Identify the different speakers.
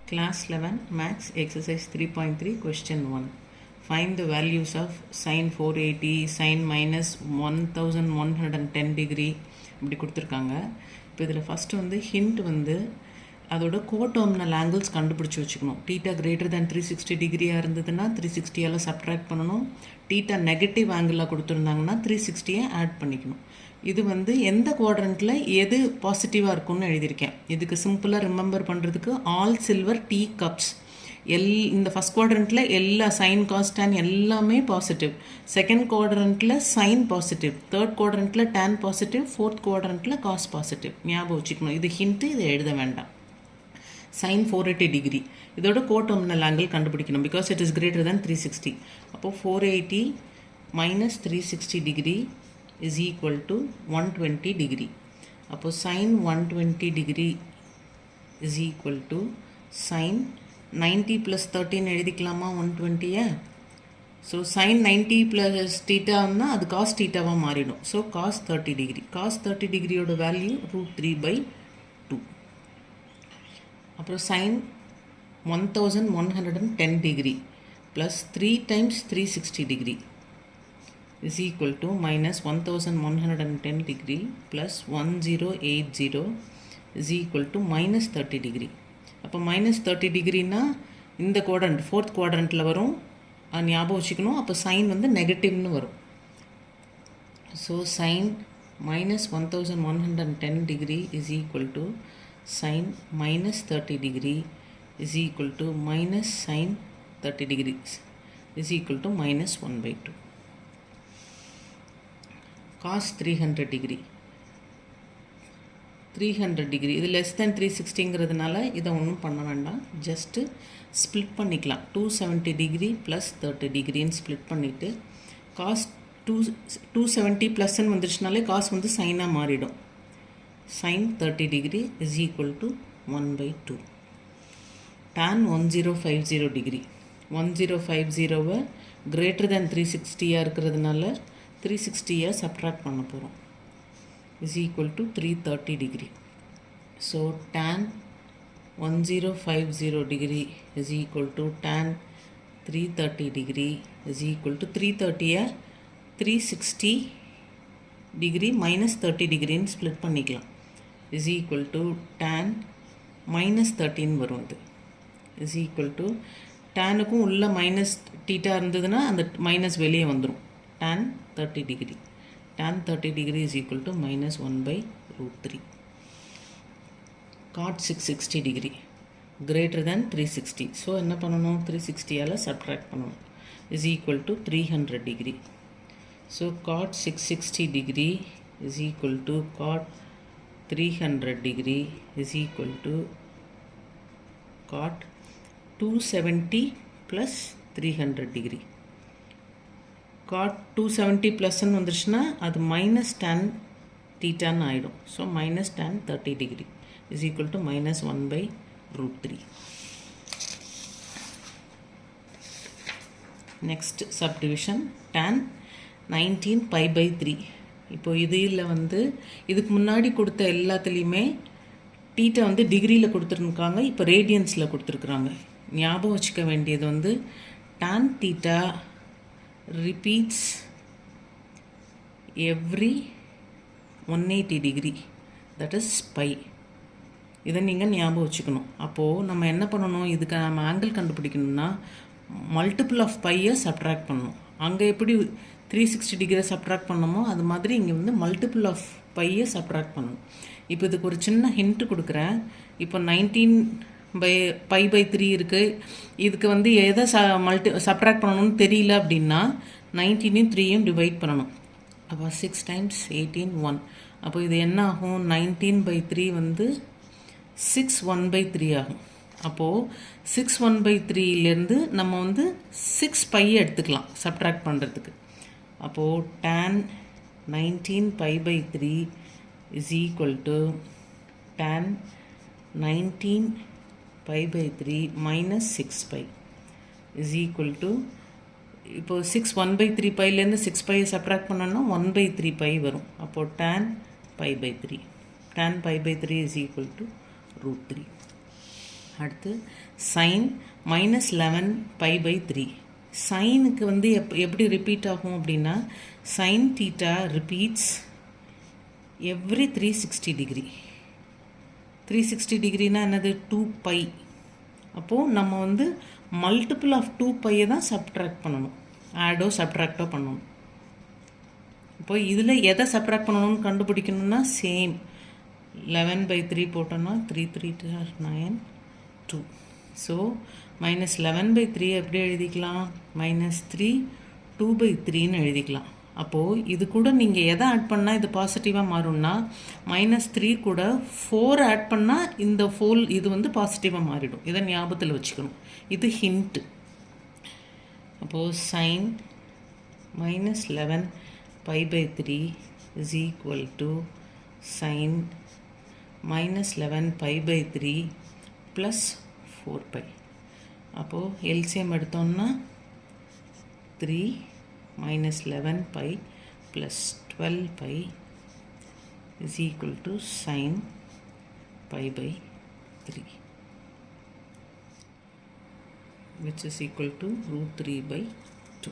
Speaker 1: Class 11 Max Exercise 3.3 Question 1. Find the values of sin 480, sin minus 1110 degree இப்படி கொடுத்துருக்காங்க. இப்போ இதில் ஃபஸ்ட்டு வந்து ஹிண்ட் வந்து அதோட கோடெர்மினல் ஆங்கிள்ஸ் கண்டுபிடிச்சி வச்சுக்கணும். டீட்டா கிரேட்டர் தேன் 360 டிகிரியாக இருந்ததுன்னா 360 சப்ட்ராக்ட் பண்ணணும். டீட்டா நெகட்டிவ் ஆங்கிளாக கொடுத்துருந்தாங்கன்னா 360 ஆட் பண்ணிக்கணும். இது வந்து எந்த குவாட்ரண்ட்டில் எது பாசிட்டிவாக இருக்கும்னு எழுதியிருக்கேன். இதுக்கு சிம்பிளாக ரிமெம்பர் பண்ணுறதுக்கு ஆல் சில்வர் டீ கப்ஸ் இந்த ஃபஸ்ட் குவாட்ரண்ட்டில் எல்லா சைன் காஸ் டேன் எல்லாமே பாசிட்டிவ். செகண்ட் குவாட்ரண்ட்டில் சைன் பாசிட்டிவ், தேர்ட் குவாட்ரண்ட்டில் டேன் பாசிட்டிவ், ஃபோர்த் குவாட்ரண்ட்டில் காஸ் பாசிட்டிவ். ஞாபகம் வச்சுக்கணும். இது ஹிண்ட்டு, இதை எழுத வேண்டாம். sin 480 டிகிரி இதோட கோடெர்மினல் ஆங்கிள் கண்டுபிடிக்கணும். Because it is greater than 360. அப்போது 480 minus 360 degree is equal to 120 degree. அப்போ sin 120 degree is equal to sin 90 plus 13 எழுதிக்கலாமா 120. ஸோ sin 90 plus theta அது cos theta மாறிடும். So cos 30 degree. cos 30 டிகிரியோட value √3/2. அப்புறம் sin 1110 degree plus 3 times 360 degree is equal to minus 1110 degree plus 1080 is equal to minus 30 degree. அப்போ minus 30 டிகிரினா இந்த quadrant fourth குவாட்ரண்ட்டில் வரும், ஞாபகம் வச்சுக்கணும். அப்போ சைன் வந்து நெகட்டிவ்னு வரும். So sine minus 1110 degree is equal to sin minus 30 degree is equal to minus sin 30 degrees is equal to minus 1/2. cos 300 degree 300 degree இது less than 360ங்கிறதுனால இதை ஒன்றும் பண்ண வேண்டாம். ஜஸ்ட்டு ஸ்ப்ளிட் பண்ணிக்கலாம். 270 degree plus 30 degreeன்னு ஸ்ப்ளிட் பண்ணிவிட்டு cos 270 ப்ளஸ்ன்னு வந்துருச்சுனாலே காஸ் வந்து சைனாக மாறிடும். sin 30 degree is equal to 1/2. tan 1050 degree 1050 greater than 360 இருக்கிறதுனால 360 சப்ட்ராக்ட் பண்ண போகிறோம். is equal to 330 degree. So tan 1050 degree is equal to tan 330 degree is equal to 330 360 degree minus 30 degree split பண்ணிக்கலாம். is equal to tan minus 13 வரும். இது is equal to டேனுக்கும் உள்ள minus theta இருந்ததுன்னா அந்த minus வெளியே வந்துடும். tan 30 degree. tan 30 degree is equal to minus 1/√3. cot 660 degree greater than 360. So என்ன பண்ணணும், 360 சப்ட்ராக்ட் பண்ணணும். is equal to 300 degree. So cot 660 degree is equal to cot 300 degree is equal to cot 270 plus 300 degree. cot 270 ப்ளஸ்ன்னு வந்துருச்சுன்னா அது minus tan தீட்டான்னு ஆகிடும். So minus tan 30 degree is equal to minus 1/√3. Next subdivision tan 19 π/3. இப்போ இதில் வந்து இதுக்கு முன்னாடி கொடுத்த எல்லாத்துலேயுமே டீட்டா வந்து டிகிரியில் கொடுத்துருக்காங்க, இப்போ ரேடியன்ஸில் கொடுத்துருக்குறாங்க. ஞாபகம் வச்சுக்க வேண்டியது வந்து tan theta repeats every 180 degree, that is pi. இதை நீங்கள் ஞாபகம் வச்சுக்கணும். அப்போது நம்ம என்ன பண்ணணும், இதுக்கு நம்ம ஆங்கிள் கண்டுபிடிக்கணும்னா மல்டிபிள் ஆஃப் பையை சப்ட்ராக்ட் பண்ணணும். அங்கே எப்படி 360 டிகிரி சப்ட்ராக்ட் பண்ணணுமோ அது மாதிரி இங்கே வந்து மல்டிபிள் ஆஃப் பையை சப்ட்ராக்ட் பண்ணணும். இப்போ இதுக்கு ஒரு சின்ன ஹிண்ட் கொடுக்குறேன். இப்போ 19 π/3 இருக்குது. இதுக்கு வந்து எதை சப்ட்ராக்ட் பண்ணணும்னு தெரியல அப்படின்னா 19 3 டிவைட் பண்ணணும். அப்போ 6 times 18 1. அப்போ இது என்ன ஆகும், 19/3 வந்து 6 1/3 ஆகும். அப்போது 6 1/3லேருந்து நம்ம வந்து 6 π எடுத்துக்கலாம் சப்ட்ராக்ட் பண்ணுறதுக்கு. அப்போது tan 19 π/3 is equal to tan 19 π/3 minus 6 pi is equal to, இப்போ 6 1/3 பைலேருந்து 6 பை சப்ட்ராக்ட் பண்ணோன்னா 1/3 பை வரும். அப்போது tan π/3 is equal to √3. அடுத்து sin -11π/3. சைனுக்கு வந்து எப்படி ரிப்பீட் ஆகும் அப்படின்னா sin theta repeats every 360 degree. 360 டிகிரினா என்னது 2π. அப்போது நம்ம வந்து மல்டிபிள் ஆஃப் 2πயை தான் சப்ட்ராக்ட் பண்ணணும், ஆடோ சப்ட்ராக்டோ பண்ணணும். இப்போது இதில் எதை சப்ட்ராக்ட் பண்ணணும்னு கண்டுபிடிக்கணும்னா சேம் 11/3 போட்டோன்னா 3 3 9 2. ஸோ -11/3 எப்படி எழுதிக்கலாம், -3 2/3ன்னு எழுதிக்கலாம். அப்போது இது கூட நீங்கள் எதை ஆட் பண்ணால் இது பாசிட்டிவாக மாறும்னா -3 கூட 4 ஆட் பண்ணால் இந்த இது வந்து பாசிட்டிவாக மாறிடும். இதை ஞாபகத்தில் வச்சுக்கணும், இது ஹிண்ட்டு. அப்போது sin -11π/3 is equal to sin -11π/3 plus 4π. அப்போது எல்சிஎம் எடுத்தோம்னா 3 -11π plus 12π is equal to sin π/3, which is equal to √3/2.